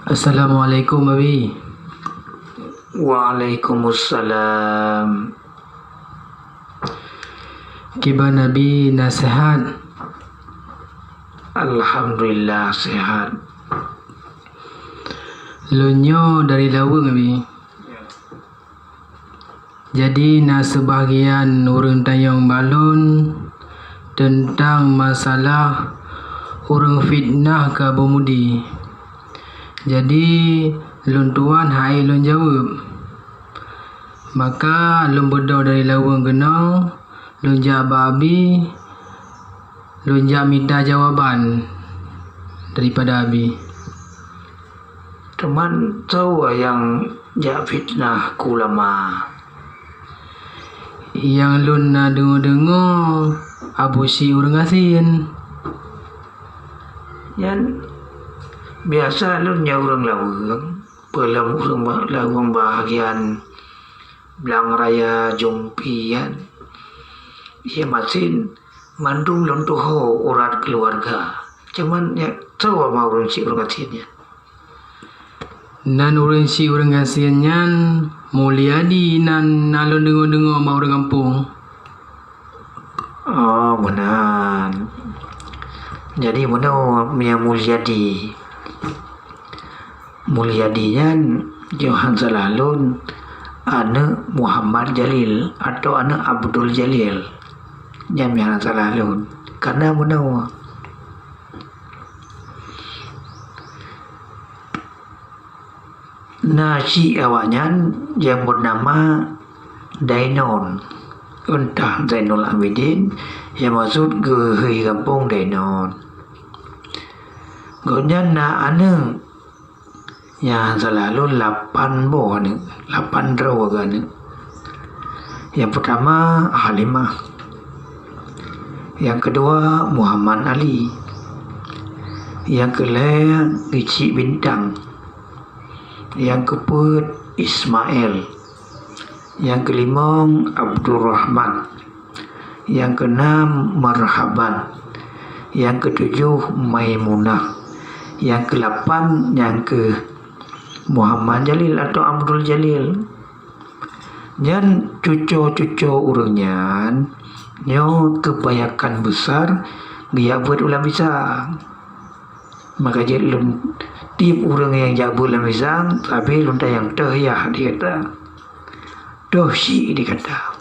Assalamualaikum Abi. Waalaikumsalam. Kiba Nabi nasihat. Alhamdulillah sehat. Lunyo dari lawang Abi. Jadi sebahagian orang tayang balun tentang masalah orang fitnah ke bumudi. Jadi lun tuan hai lun jawab. Maka lun bedau dari lawang kena lun jababi lun minta jawaban daripada Abi. Teman tahu yang fitnah ulama. Yang lun dengar Abu Si orang asin. Yang biasa lu orang lawang pelam orang lawang bahagian belang raya jumpian ia masin mandung lon tuho urat keluarga cuman ya tahu mau orang si orang asinnya Nan orang si orang asinnya mulyadi nan alun dengar mau orang kampung. Oh benar. Jadi benar Mia Mulyadinya Johan Salalun anak Muhammad Jalil atau anak Abdul Jalil yang Johan Salalun karena benar nasi awaknya yang bernama Dainon entah Zainul Abidin yang maksud ke kampung Dainon gonya na anak yang selalu 8 buah ni 8 rawa ni. Yang pertama Halimah, yang kedua Muhammad Ali, yang kelima Gici Bintang, yang keempat Ismail, yang kelima Abdurrahman, yang keenam Marhaban, yang ketujuh Maimunah, yang ke-8 yang ke Muhammad Jalil atau Abdul Jalil. Dan cucu-cucu urangnya nyo kebanyakan besar dia buat ulam pisang. Maka jadi lun tip urang yang jago ulam pisang tapi lun yang tayah dia kata. Dosi dikata.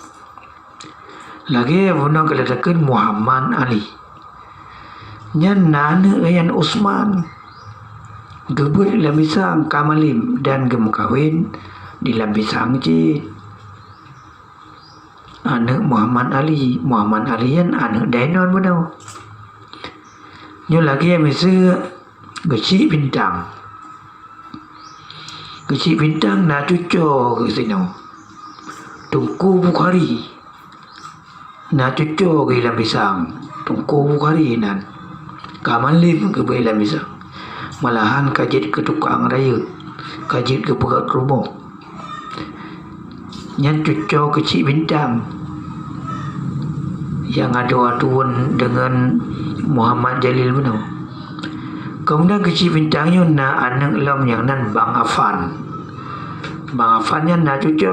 Lagi puno keletakan Muhammad Ali. Nyan nana ayan Usman. Gebut di Lambisang Kamalim dan gemukawin di Lambisang Cid. Anak Muhammad Ali yang anak Dainon benar. Nyo lagi yang mesti Gici Bintang. Gici Bintang na cucu ke sini. Tungku Bukhari. Na cucu ke Lambisang. Tungku Bukhari nan. Kamalim ke Lambisang. Malahan kajit ke tukang raya, kajit ke pekat rumah. Yang cucu Gici Bintang yang ada aduan dengan Muhammad Jalil benar. Kemudian Gici Bintangnya na anak lam yang nan Bang Afan. Bang Afannya na cucu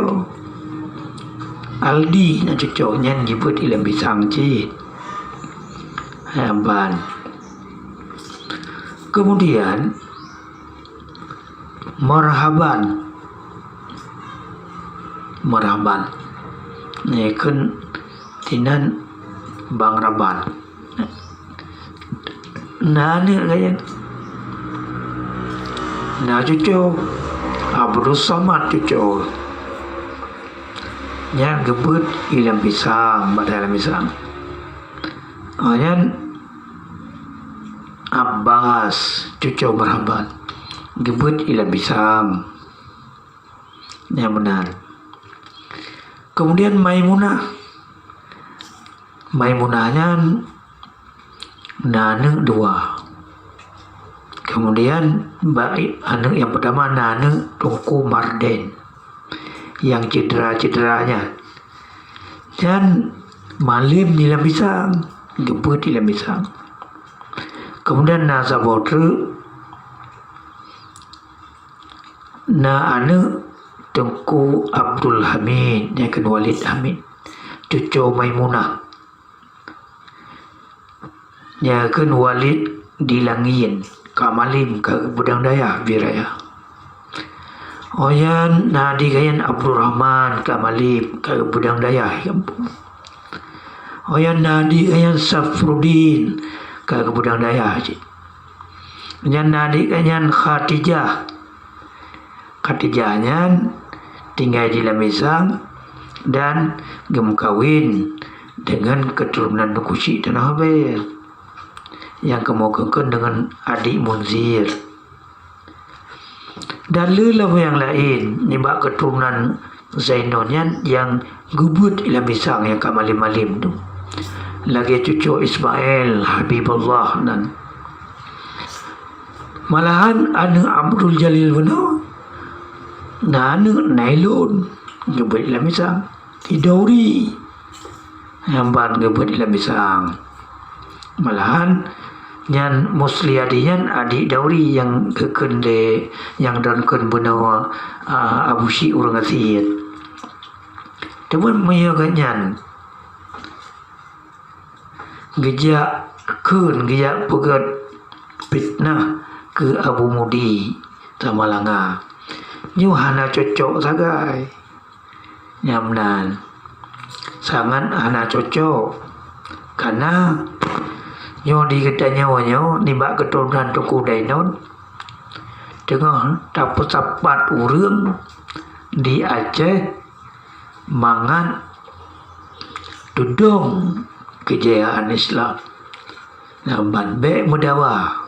Aldi na cucu yang jemput ilam bisang cid. Hamban. Kemudian Marhaban ini kan tinan Bang Raban nah ni kaya nah cucu Abdul Samad cucu yang gebut ilam pisang pada ilam pisang yang Abbas cucu Marhaban gebut ilam pisang yang benar. Kemudian Maimunahnya nana 2. Kemudian anak yang pertama nana Tungku Marden yang cedera-cederanya dan Malim di Lambisang gebut di Lambisang. Kemudian Nazabotru na ane Tengku Abdul Hamid yang kan Walid Hamid cucu Maimunah yang kan Walid Dilangin Kamalim ke Budang Daya Viraya Oyan Nadi Gayan Abdul Rahman Kamalim ke Budang Daya Oyan Nadi Gayan Safrudin ke Budang Daya Yan Nadi Gayan Khatijahnya tinggal di Lamisang dan gemkawin dengan keturunan Nukusi dan Habel yang kemukakan dengan adik Munzir dan lelah yang lain nibak keturunan Zainonyan yang gubut Lamisang yang kamalim-malim tu lagi cucu Ismail Habibullah dan malahan anu Abdul Jalil benar na anu Nailun gubut Lamisang Idauri yang ban gubut Lamisang malahan yang Musliadian adik Dauri yang kekende yang dankan benawa Abu Syi urang asyid teman meyaganyan gejak pegat fitnah ke Abu Mudi Tamalanga hana cocok sagai nyamnan sangat hana cocok karena nyo di kedanya wanyo nibak keturunan Tuku Dainon dengan dapat sapat urang di Aceh mangan tudung kejayaan Islam namban be mudawa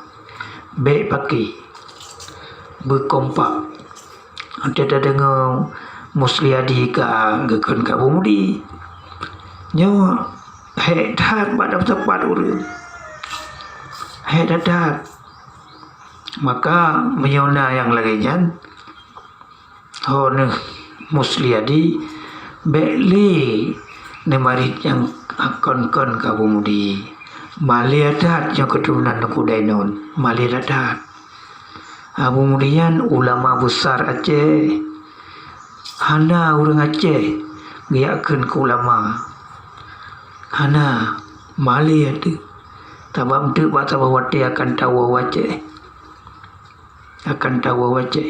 be paki berkompak ada dengan Musliadi ka gekun ka Bumudi nyo hedat pada tepat urang hedat maka menyona yang laginya hone Musliadi beli nemarit yang akon-kon ka Bumudi maliadat yang keturunan Tuku Dainon maliadat Abu Mudian ulama besar Aceh hana urang Aceh giakeun ke ulama hana mali atu tabam tu bahasa bawati akan tahu wace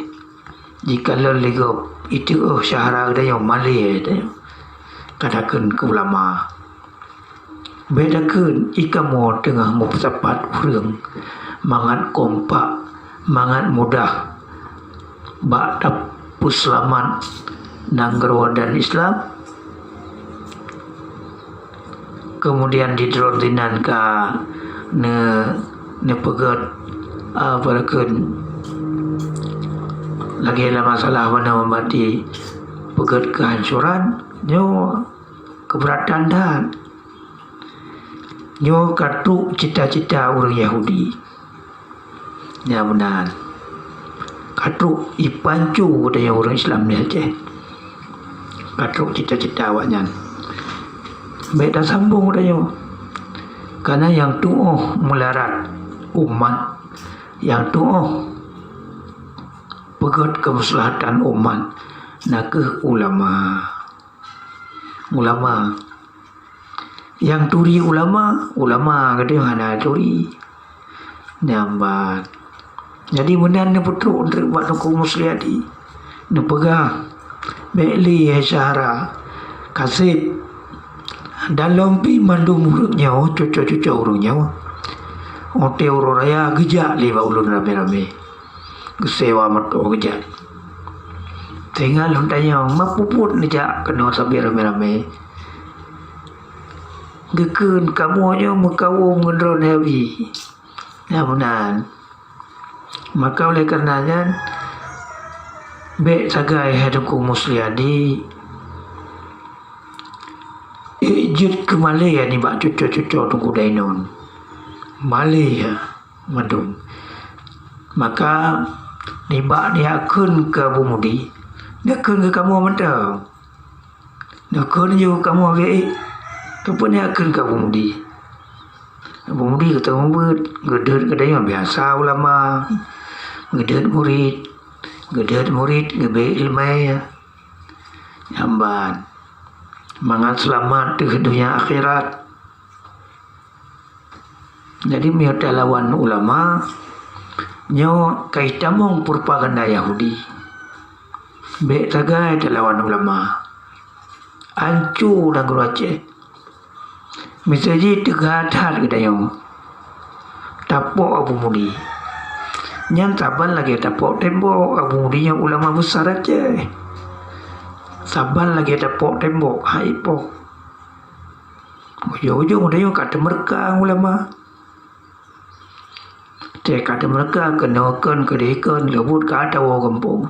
jika lego itu syahara ada yang mali ada katakan ke ulama bedakan ikamu tengah musapat urang mangat kompak mangat mudah bak puslaman nanggerwa dan Islam kemudian didrontinan ka ne pegat barakeun lagi ada masalah mana membati pegat kehancuran nyo keberatan dan nyo kartu cita-cita orang Yahudi ya benar kartu ipancu dari orang Islam ni Aceh kartu cita-cita awaknya beda sambung dia karena yang tu'uh melarat umat yang tu'uh pegat kemaslahatan umat nak ke ulama yang turi ulama kata mana turi nyambat jadi benar ni putruk untuk buat Tuku Musliadi ni pegang Beli Syahra Kasib dalam pi mandum urutnya cucu-cucu urutnya ote urut raya gejak liba ulun rame-rame kesewa mato gejak tinggal lontanya mapuput nejak kena sampai rame-rame gekun kamu aja mekawum ngendron heavy ya benar maka oleh karenanya be sagai Tuku Musliadi ijut ke Malaya ni bak cucu-cucu Tuku Dainon Malaya madum maka ni bak ni akun ke Bumudi dia akun ke kamu mata dia akun je kamu agak tu ni akun ke Bumudi ketemu gedet kedai yang biasa ulama gedet murid Gedet murid gebe ilmai ya. Nyamban. Mangat selamat di dunia akhirat. Jadi miota lawan ulama nyo kaitamong propaganda Yahudi. Be tagai lawan ulama. Ancu dan Aceh. Misalnya tegadat kita yang tapok Abu Mudi. Yang saban lagi tapok tembok Abu Mudi yang ulama besar aja. Saban lagi tapok tembok haipok. Ujung-ujung udah yang kata mereka ulama. Cek kata mereka kenakan kedekan lebut kata orang kampung.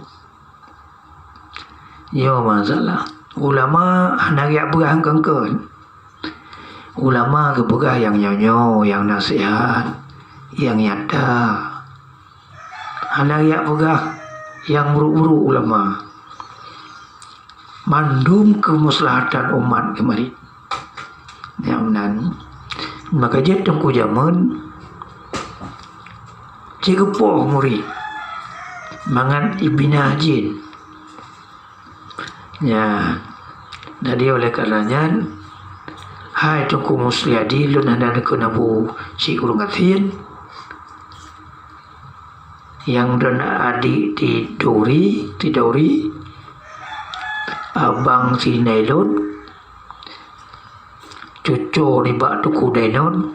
Yo masalah. Ulama hendak berang kengken. Ulama kepegah yang nyonyo, yang nasihat, yang nyata. Hendak pegah yang buru-buru ulama. Mandum kemaslahatan umat kemari. Yang nan. Maka jet tengku zaman. Cigepoh murid. Mangan ibina jin. Ya, jadi oleh karenanya, hai tungku musliadi lun anda nak nabu si urung atin, yang dan adik tidori, abang si nailon, cucu ni bak tuku denon,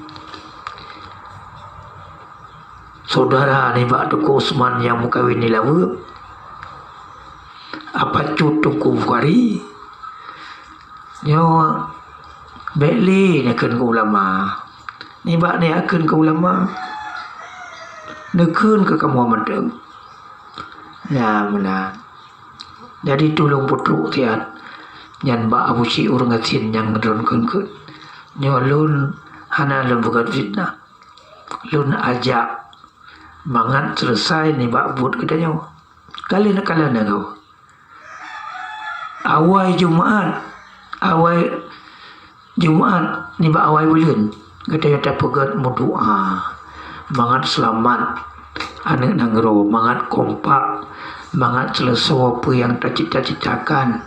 saudara ni bak tuku Usman yang mukawin ni lawa. Apa cutu kuwari nyo beli nekan ke ulama ni bak ni akan ke ulama nekan ke kamu mandeng ya benar. Jadi tolong putruk tiat nyan bak abu si urang atin yang ngedon ke nyo lun hana lun bukan fitnah lun ajak mangat selesai ni bak buat kedanya kali nak kau awal Jumaat ni ba awal bulan kita kata pegat berdoa mangat selamat anak nanggro mangat kompak mangat selesai apa yang tak cita-citakan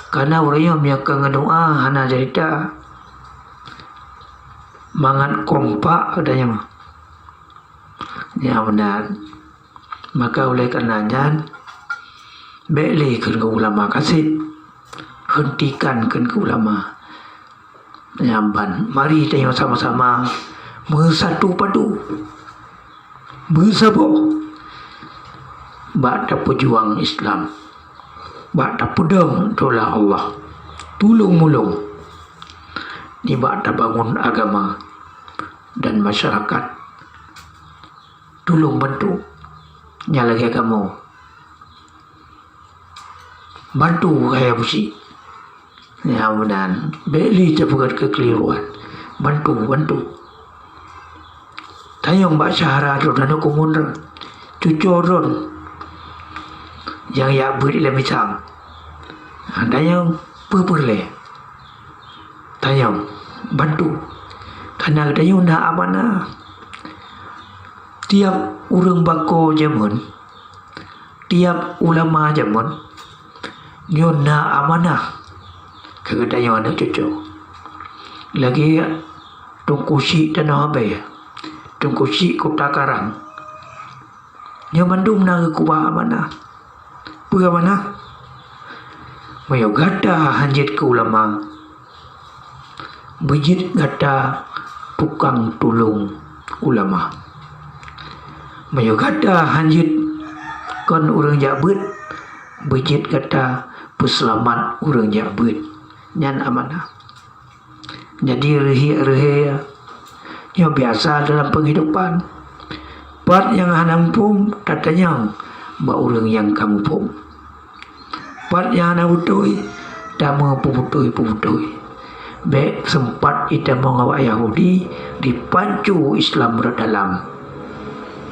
karena orang yang doa hana cerita mangat kompak adanya ya benar. Maka oleh karenanya beli ke ulama kasih hentikan ke ulama nyamban. Mari tengok sama-sama bersatu padu bersabo bak pejuang Islam bak pedang tola Allah tulung mulung ni bak bangun agama dan masyarakat tulung bantu nyalagi agama bantu kaya busi. Ya benar. Beli cepat kekeliruan. Bantu. Tayong mbak Syahra dan aku mundur. Cucoron. Yang ya beri le misang. Tayong perle. Tayong bantu. Karena tayong na amanah. Tiap urang bako jamun. Tiap ulama jamun. Nyon na amanah. Kegadanya anak cucu. Lagi tungkusi tanah abai. Tungkusi kota Karang. Nyo mandum na kuba mana? Puga mana? Mayo gata hanjit ke ulama. Bejit gata tukang tulung ulama. Mayo gata hanjit kon urang jabut. Bejit gata peselamat urang jabut. Nyan amanah. Jadi rehi yang biasa dalam penghidupan. Part yang hanampung tatanya ba urang yang kamu pun. Part yang hana butoi dama pubutoi. Be sempat ita mengawak Yahudi dipancu Islam berdalam.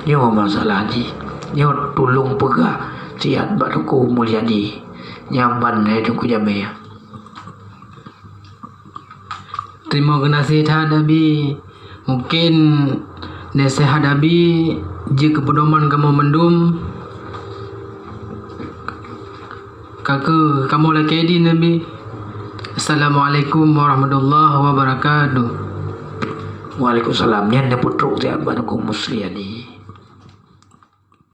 Nyo masalah ji. Nyo tulung pegah siat batuku mulyadi. Nyamban itu kujamaya. Terima kasih Nabi. Mungkin nasihat Nabi jika pedoman kamu mendum Kakak, kamu lagi di Nabi. Assalamualaikum warahmatullahi wabarakatuh. Waalaikumsalam. Nya putruk ti abang ko musliani.